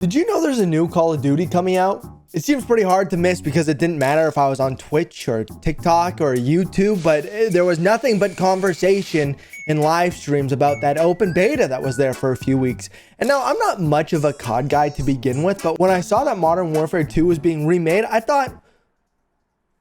Did you know there's a new Call of Duty coming out? It seems pretty hard to miss because it didn't matter if I was on Twitch or TikTok or YouTube, but there was nothing but conversation and live streams about that open beta that was there for a few weeks. And now I'm not much of a COD guy to begin with, but when I saw that Modern Warfare 2 was being remade, I thought,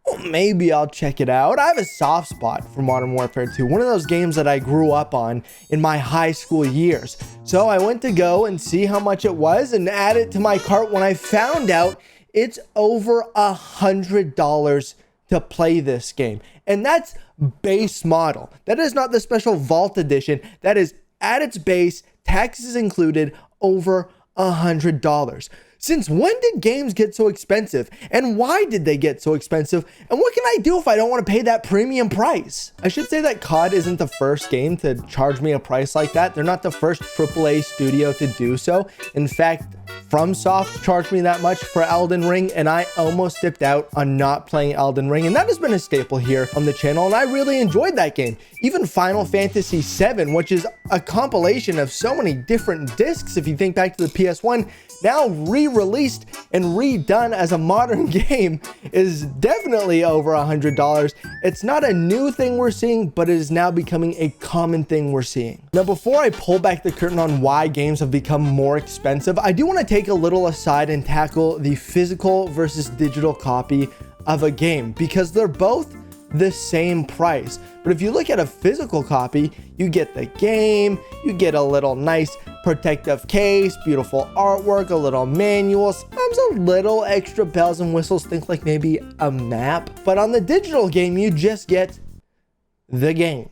well, maybe I'll check it out. I have a soft spot for Modern Warfare 2, one of those games that I grew up on in my high school years. So I went to go and see how much it was and add it to my cart when I found out it's over $100 to play this game. And that's base model. That is not the special Vault Edition. That is at its base, taxes included, over $100. Since when did games get so expensive? And why did they get so expensive? And what can I do if I don't want to pay that premium price? I should say that COD isn't the first game to charge me a price like that. They're not the first AAA studio to do so. In fact, FromSoft charged me that much for Elden Ring, and I almost dipped out on not playing Elden Ring, and that has been a staple here on the channel, and I really enjoyed that game. Even Final Fantasy VII, which is a compilation of so many different discs, if you think back to the PS1, now re-released and redone as a modern game, is definitely over $100. It's not a new thing we're seeing, but it is now becoming a common thing we're seeing. Now, before I pull back the curtain on why games have become more expensive, I do want to take a little aside and tackle the physical versus digital copy of a game, because they're both the same price. But if you look at a physical copy, you get the game, you get a little nice protective case, beautiful artwork, a little manual, sometimes a little extra bells and whistles, think like maybe a map. But on the digital game, you just get the game.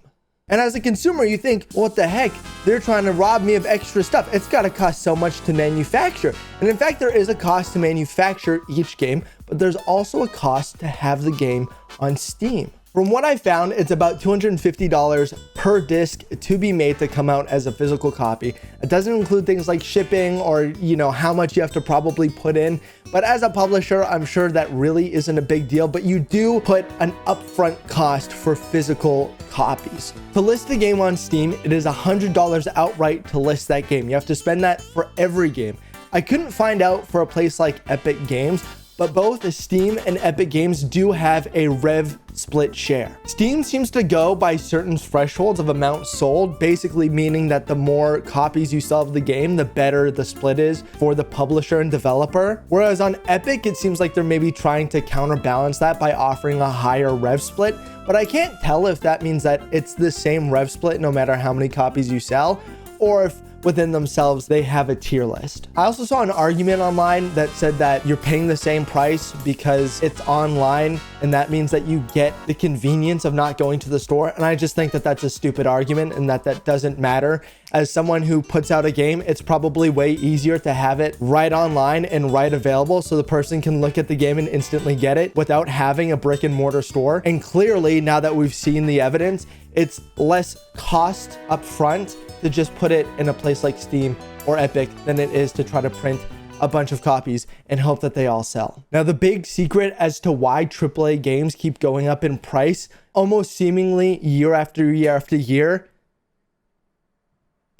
And as a consumer, you think, what the heck? They're trying to rob me of extra stuff. It's got to cost so much to manufacture. And in fact, there is a cost to manufacture each game, but there's also a cost to have the game on Steam. From what I found, it's about $250 per disc to be made to come out as a physical copy. It doesn't include things like shipping or, how much you have to probably put in. But as a publisher, I'm sure that really isn't a big deal, but you do put an upfront cost for physical copies. To list the game on Steam, it is $100 outright to list that game. You have to spend that for every game. I couldn't find out for a place like Epic Games, but both Steam and Epic Games do have a rev split share. Steam seems to go by certain thresholds of amount sold, basically meaning that the more copies you sell of the game, the better the split is for the publisher and developer. Whereas on Epic, it seems like they're maybe trying to counterbalance that by offering a higher rev split, but I can't tell if that means that it's the same rev split no matter how many copies you sell, or if within themselves they have a tier list. I also saw an argument online that said that you're paying the same price because it's online, and that means that you get the convenience of not going to the store. And I just think that that's a stupid argument and that doesn't matter. As someone who puts out a game, it's probably way easier to have it right online and right available so the person can look at the game and instantly get it without having a brick and mortar store. And clearly, now that we've seen the evidence, it's less cost up front to just put it in a place like Steam or Epic than it is to try to print a bunch of copies and hope that they all sell. Now, the big secret as to why AAA games keep going up in price almost seemingly year after year after year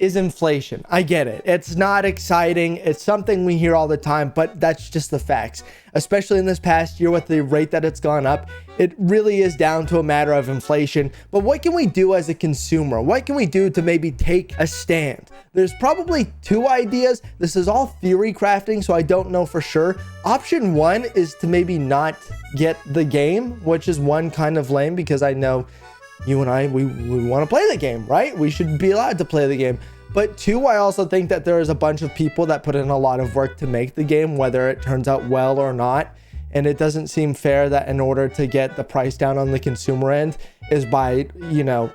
is inflation. I get it. It's not exciting. It's something we hear all the time, but that's just the facts. Especially in this past year with the rate that it's gone up, it really is down to a matter of inflation. But what can we do as a consumer? What can we do to maybe take a stand? There's probably two ideas. This is all theory crafting, so I don't know for sure. Option one is to maybe not get the game, which is one kind of lame because I know you and I, we want to play the game, right? We should be allowed to play the game. But two, I also think that there is a bunch of people that put in a lot of work to make the game, whether it turns out well or not. And it doesn't seem fair that in order to get the price down on the consumer end is by,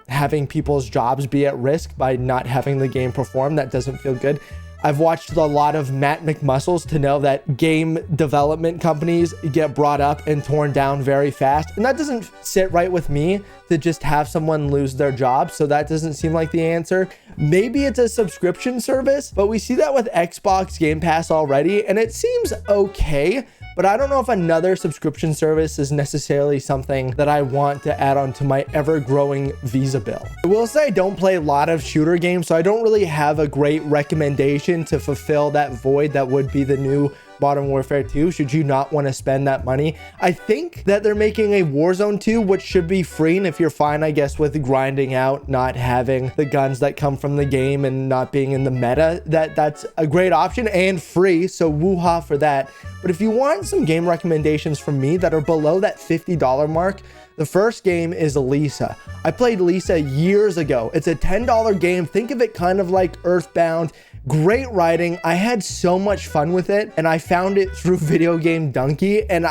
having people's jobs be at risk by not having the game perform. That doesn't feel good. I've watched a lot of Matt McMuscles to know that game development companies get brought up and torn down very fast. And that doesn't sit right with me to just have someone lose their job. So that doesn't seem like the answer. Maybe it's a subscription service, but we see that with Xbox Game Pass already, and it seems okay. but I don't know if another subscription service is necessarily something that I want to add on to my ever-growing Visa bill. I will say I don't play a lot of shooter games, so I don't really have a great recommendation to fulfill that void that would be the new Modern Warfare 2 should you not want to spend that money. I think that they're making a Warzone 2, which should be free, and if you're fine, I guess, with grinding out, not having the guns that come from the game and not being in the meta, that's a great option and free, so woo-ha for that. But if you want some game recommendations from me that are below that $50 mark, the first game is Lisa. I played Lisa years ago. It's a $10 game. Think of it kind of like Earthbound. Great writing. I had so much fun with it, and I found it through Video Game Donkey, and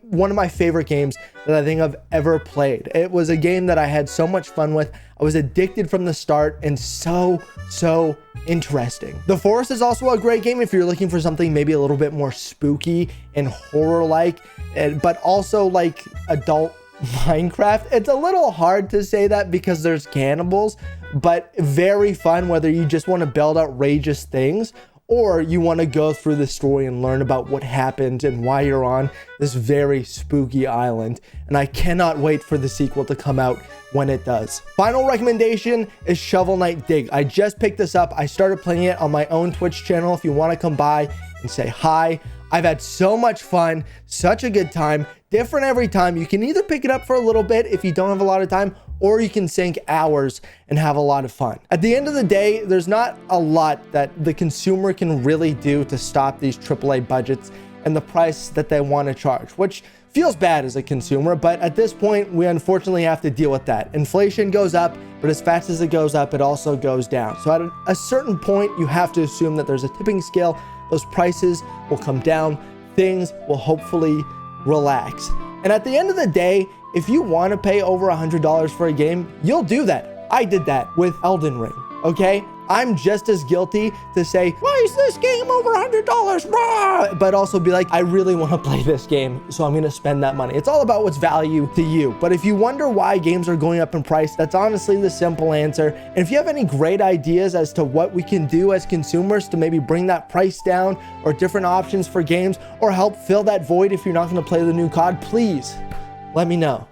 one of my favorite games that I think I've ever played. It was a game that I had so much fun with. I was addicted from the start, and so interesting. The Forest is also a great game if you're looking for something maybe a little bit more spooky and horror-like, but also like adult Minecraft. It's a little hard to say that because there's cannibals, but very fun whether you just want to build outrageous things or you want to go through the story and learn about what happened and why you're on this very spooky island. And I cannot wait for the sequel to come out when it does. Final recommendation is Shovel Knight Dig. I just picked this up. I started playing it on my own Twitch channel. If you want to come by and say hi, I've had so much fun, such a good time, different every time. You can either pick it up for a little bit if you don't have a lot of time, or you can sink hours and have a lot of fun. At the end of the day, there's not a lot that the consumer can really do to stop these AAA budgets and the price that they want to charge, which feels bad as a consumer, but at this point, we unfortunately have to deal with that. Inflation goes up, but as fast as it goes up, it also goes down. So at a certain point, you have to assume that there's a tipping scale. Those prices will come down, things will hopefully relax. And at the end of the day, if you want to pay over $100 for a game, you'll do that. I did that with Elden Ring, okay? I'm just as guilty to say, why is this game over $100? Rah! But also be like, I really want to play this game, so I'm going to spend that money. It's all about what's value to you. But if you wonder why games are going up in price, that's honestly the simple answer. And if you have any great ideas as to what we can do as consumers to maybe bring that price down or different options for games or help fill that void if you're not going to play the new COD, please let me know.